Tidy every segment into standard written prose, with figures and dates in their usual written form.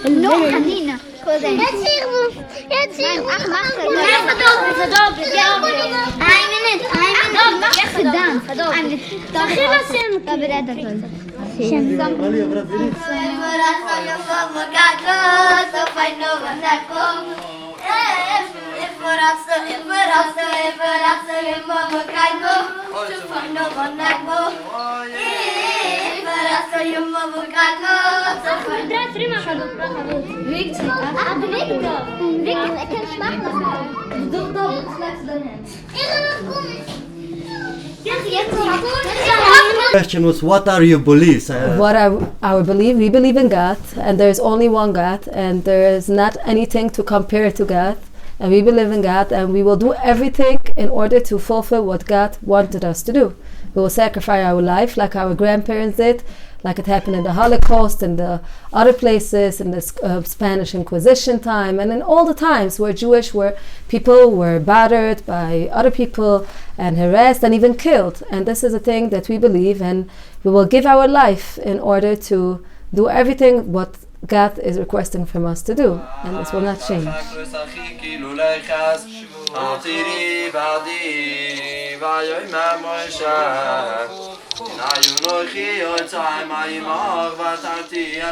No, Hanina. Question was, what are your beliefs? What are our belief? We believe in God, and there is only one God, and there is not anything to compare to God. And we believe in God, and we will do everything in order to fulfill what God wanted us to do. We will sacrifice our life like our grandparents did, like it happened in the Holocaust and the other places, in the Spanish Inquisition time, and in all the times where where people were battered by other people and harassed and even killed. And this is a thing that we believe, and we will give our life in order to do everything what God is requesting from us to do, and this will not change.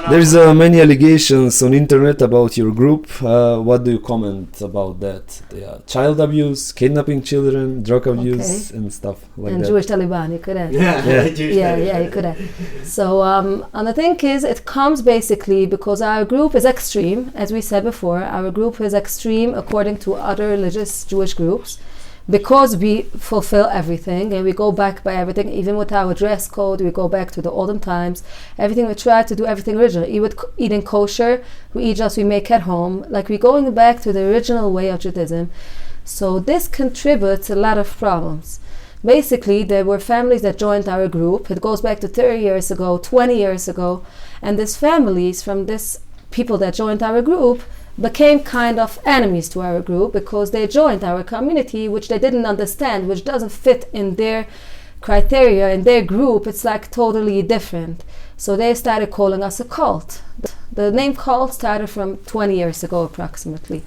There's many allegations on internet about your group. What do you comment about that? Child abuse, kidnapping children, drug abuse, and stuff like and that. Jewish Taliban, you could add. Yeah, you could add. So, and the thing is, it comes basically because our group is extreme, as we said before. Our group is extreme according to other religious Jewish groups, because we fulfill everything and we go back by everything, even with our dress code. We go back to the olden times. Everything, we try to do everything original. Eating kosher, we eat just we make at home. Like we're going back to the original way of Judaism. So this contributes a lot of problems. Basically, there were families that joined our group. It goes back to 30 years ago, 20 years ago, and these families from this people that joined our group became kind of enemies to our group because they joined our community, which they didn't understand, which doesn't fit in their criteria, in their group. It's like totally different. So they started calling us a cult. The name cult started from 20 years ago approximately.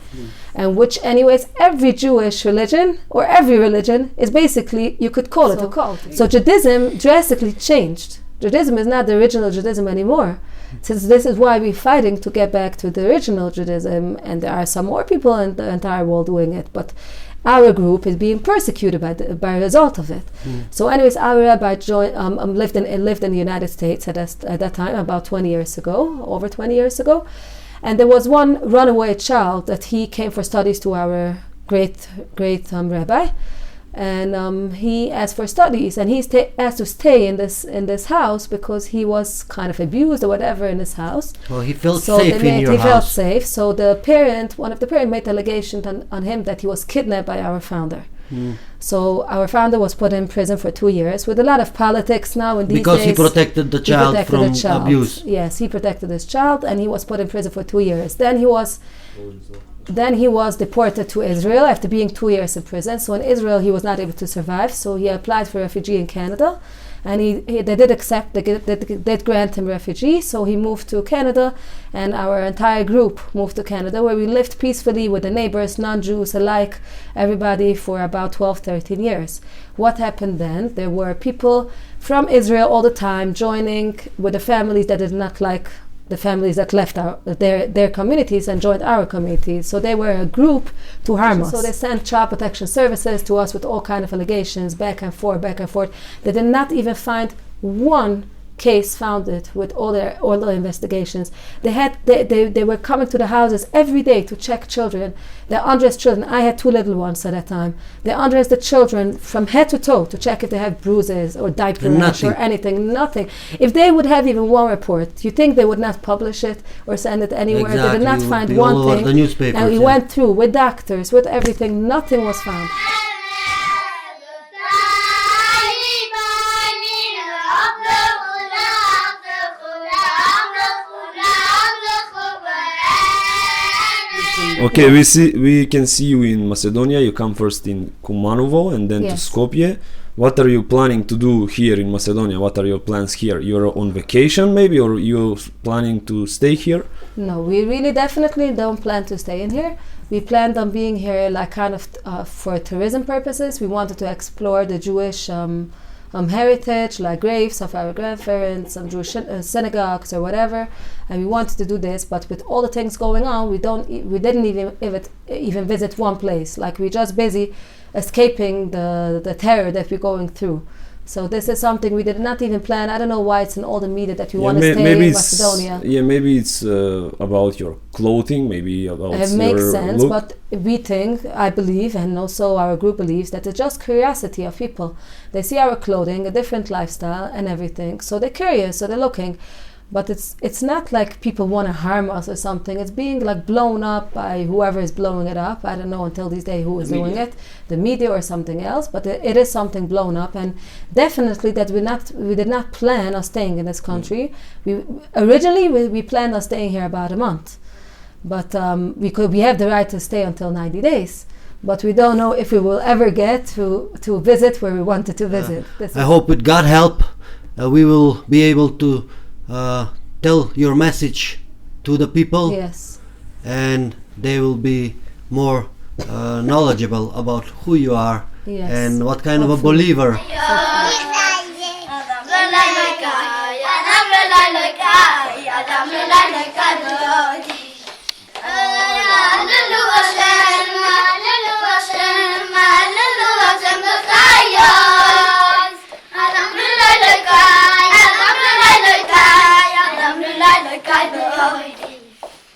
And which anyways, every Jewish religion or every religion is basically, you could call it a cult. So Judaism drastically changed. Judaism is not the original Judaism anymore. Since this is why we're fighting to get back to the original Judaism, and there are some more people in the entire world doing it, but our group is being persecuted by the result of it. So anyways, our rabbi lived in the United States at that time, about 20 years ago, over 20 years ago, and there was one runaway child that he came for studies to our great rabbi, and he asked for studies, and he asked to stay in this house because he was kind of abused or whatever in his house. Well, he felt safe in your house. He felt safe. So one of the parents made allegation on him that he was kidnapped by our founder. So our founder was put in prison for 2 years with a lot of politics now in these because days. he protected the child from abuse. Yes, he protected his child, and he was put in prison for 2 years. Then he was deported to Israel after being 2 years in prison. So in Israel he was not able to survive, so he applied for refugee in Canada, and they did grant him refugee. So he moved to Canada, and our entire group moved to Canada, where we lived peacefully with the neighbors, non-Jews alike, everybody, for about 12-13 years. What happened then? There were people from Israel all the time joining with the families that did not like the families that left their communities and joined our communities. So they were a group to harm us. So they sent child protection services to us with all kind of allegations, back and forth. They did not even find one case founded with all the investigations. They were coming to the houses every day to check children. They undressed children. I had 2 little ones at that time. They undressed the children from head to toe to check if they have bruises or diaper rash or anything. Nothing. If they would have even one report, you think they would not publish it or send it anywhere? Exactly. They did not find one thing. The newspapers, and we went through with doctors, with everything. Nothing was found. Okay, we can see you in Macedonia. You come first in Kumanovo and then to Yes. Skopje. What are you planning to do here in Macedonia? What are your plans here? You're on vacation maybe, or you planning to stay here? No, we really definitely don't plan to stay in here. We planned on being here like kind of for tourism purposes. We wanted to explore the Jewish heritage, like graves of our grandparents, some Jewish synagogues or whatever, and we wanted to do this. But with all the things going on, we didn't even visit one place. Like we're just busy escaping the terror that we're going through. So this is something we did not even plan. I don't know why it's in all the media that we want to stay in Macedonia. Maybe it's about your clothing, maybe about It makes your sense, look. but we think, I believe, and also our group believes, that it's just curiosity of people. They see our clothing, a different lifestyle and everything, so they're curious, so they're looking. But it's not like people want to harm us or something. It's being like blown up by whoever is blowing it up. I don't know until this day who is doing it, the media or something else, but it is something blown up. And definitely that we did not plan on staying in this country. Originally we planned on staying here about a month, but we have the right to stay until 90 days. But we don't know if we will ever get to visit where we wanted to visit. I hope with God help we will be able to tell your message to the people. Yes. And they will be more knowledgeable about who you are. Yes. And what kind of a believer.